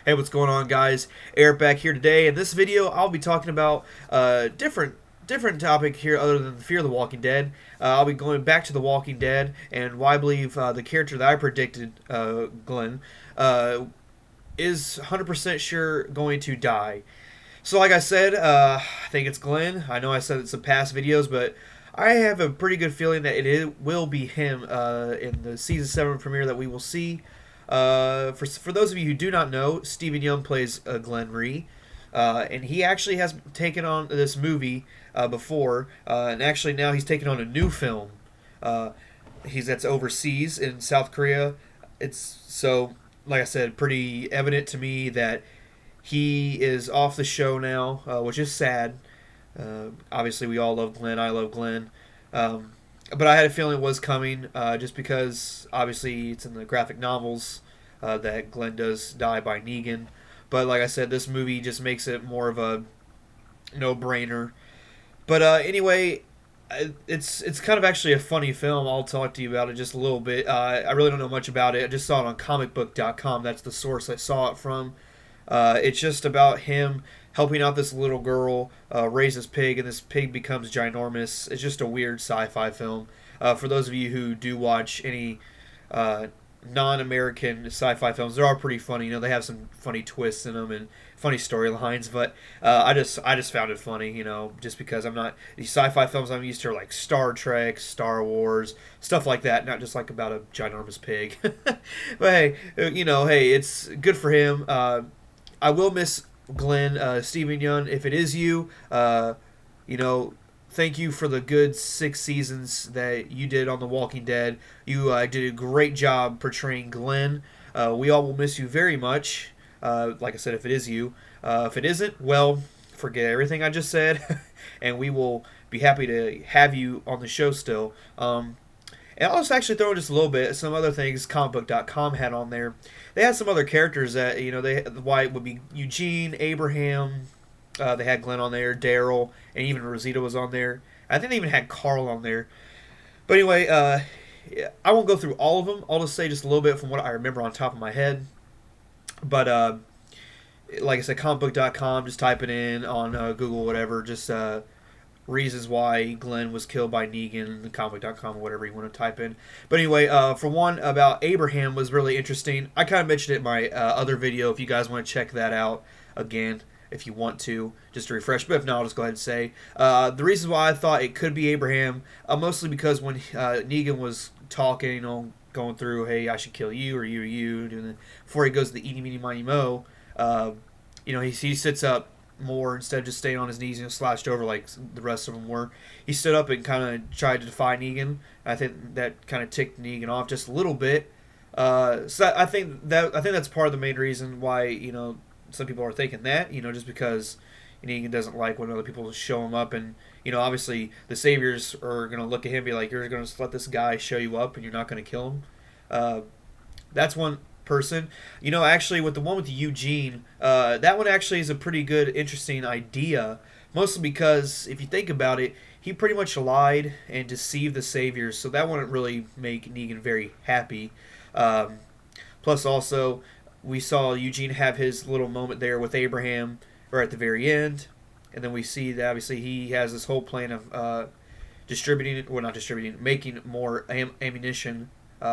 Hey, what's going on, guys? Eric back here today. In this video, I'll be talking about different topic here other than Fear the Walking Dead. I'll be going back to The Walking Dead and why I believe the character that I predicted, Glenn, is 100% sure going to die. So, like I said, I think it's Glenn. I know I said it in some past videos, but I have a pretty good feeling that will be him in the season 7 premiere that we will see. For those of you who do not know, Stephen Yeun plays Glenn Rhee, and he actually has taken on this movie before, and actually now he's taken on a new film. That's overseas in South Korea. It's so, like I said, pretty evident to me that he is off the show now, which is sad. Obviously, we all love Glenn. I love Glenn. But I had a feeling it was coming, just because obviously it's in the graphic novels that Glenn does die by Negan. But like I said, this movie just makes it more of a no-brainer. But anyway, it's kind of actually a funny film. I'll talk to you about it just a little bit. I really don't know much about it. I just saw it on comicbook.com. That's the source I saw it from. It's just about him helping out this little girl raise this pig, and this pig becomes ginormous. It's just a weird sci-fi film. For those of you who do watch any non-American sci-fi films, they are pretty funny. You know, they have some funny twists in them and funny storylines. But I just found it funny. You know, just because I'm not these sci-fi films I'm used to are like Star Trek, Star Wars, stuff like that. Not just like about a ginormous pig. But hey, hey, it's good for him. I will miss Glenn, Stephen Yeun. If it is you, thank you for the good 6 seasons that you did on The Walking Dead. You did a great job portraying Glenn. We all will miss you very much. Like I said, if it is you. If it isn't, well, forget everything I just said, and we will be happy to have you on the show still. And I'll just actually throw in just a little bit some other things comicbook.com had on there. They had some other characters that, why it would be Eugene, Abraham, they had Glenn on there, Daryl, and even Rosita was on there. I think they even had Carl on there. But anyway, I won't go through all of them. I'll just say just a little bit from what I remember on top of my head. But like I said, comicbook.com, just type it in on Google, whatever, just reasons why Glenn was killed by Negan, the comic.com or whatever you want to type in. But anyway, for one, about Abraham was really interesting. I kind of mentioned it in my other video. If you guys want to check that out again, if you want to, just to refresh. But if not, I'll just go ahead and say the reason why I thought it could be Abraham, mostly because when Negan was talking, going through, hey, I should kill you or you, before he goes to the eeny, meeny, miny, mo, he sits up more instead of just staying on his knees, slouched over like the rest of them were. He stood up and kind of tried to defy Negan. I think that kind of ticked Negan off just a little bit. So I think that's part of the main reason why some people are thinking that just because Negan doesn't like when other people show him up, and obviously the saviors are gonna look at him and be like, you're gonna let this guy show you up and you're not gonna kill him. That's one person. Actually, with the one with Eugene, that one actually is a pretty good, interesting idea. Mostly because if you think about it, he pretty much lied and deceived the saviors, so that wouldn't really make Negan very happy. Plus, also, we saw Eugene have his little moment there with Abraham, right at the very end, and then we see that obviously he has this whole plan of making more ammunition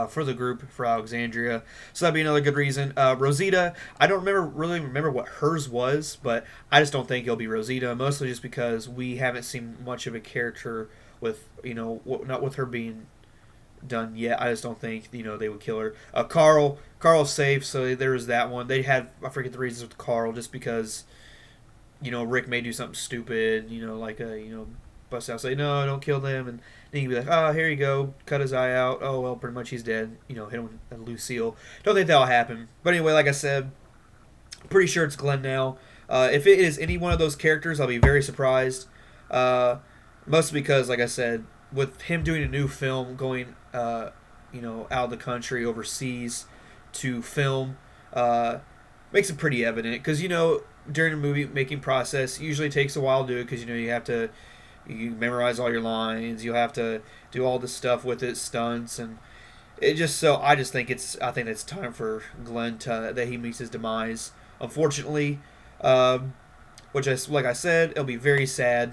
for the group for Alexandria. So that'd be another good reason. Rosita, I don't really remember what hers was, but I just don't think it'll be Rosita, mostly just because we haven't seen much of a character with, not with her being done yet. I just don't think, they would kill her. Carl's safe, so there's that one. They had, I forget the reasons with Carl, just because, Rick may do something stupid, bust out, say, no, don't kill them, and then he'd be like, oh, here you go, cut his eye out, oh, well, pretty much he's dead, hit him with Lucille. Don't think that'll happen. But anyway, like I said, pretty sure it's Glenn now. If it is any one of those characters, I'll be very surprised. Mostly because, like I said, with him doing a new film, going, out of the country, overseas, to film, makes it pretty evident. Because, during the movie making process, it usually takes a while to do it, because, you have to memorize all your lines, you have to do all this stuff with it, stunts, and I think it's time for Glenn that he meets his demise. unfortunately. Which, like I said, it'll be very sad.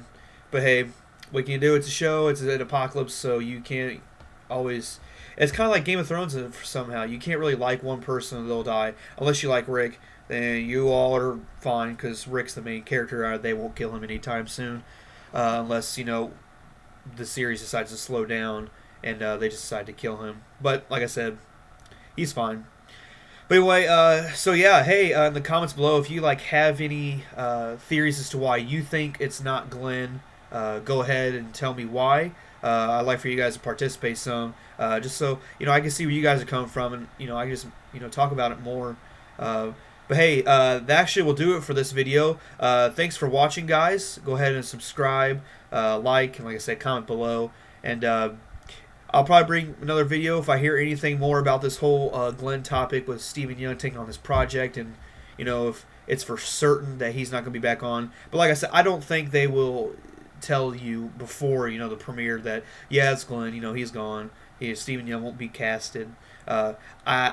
But hey, what can you do? It's a show. It's an apocalypse, so you can't always. It's kind of like Game of Thrones somehow. You can't really like one person and they'll die. Unless you like Rick, then you all are fine because Rick's the main character. They won't kill him anytime soon. Unless, the series decides to slow down and they just decide to kill him. But like I said, he's fine. But anyway, so yeah, hey, in the comments below, if you have any theories as to why you think it's not Glenn, go ahead and tell me why. I'd like for you guys to participate some, just so I can see where you guys are coming from, and I can just talk about it more. But hey, that actually will do it for this video. Thanks for watching, guys. Go ahead and subscribe, like, and like I said, comment below, and I'll probably bring another video if I hear anything more about this whole Glenn topic with Steven Yeun taking on this project, and if it's for certain that he's not going to be back on. But like I said, I don't think they will tell you before the premiere that it's Glenn. He's gone. Steven Yeun won't be casted. I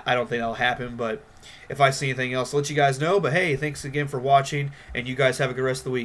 don't think that'll happen. But if I see anything else, I'll let you guys know. But hey, thanks again for watching, and you guys have a good rest of the week.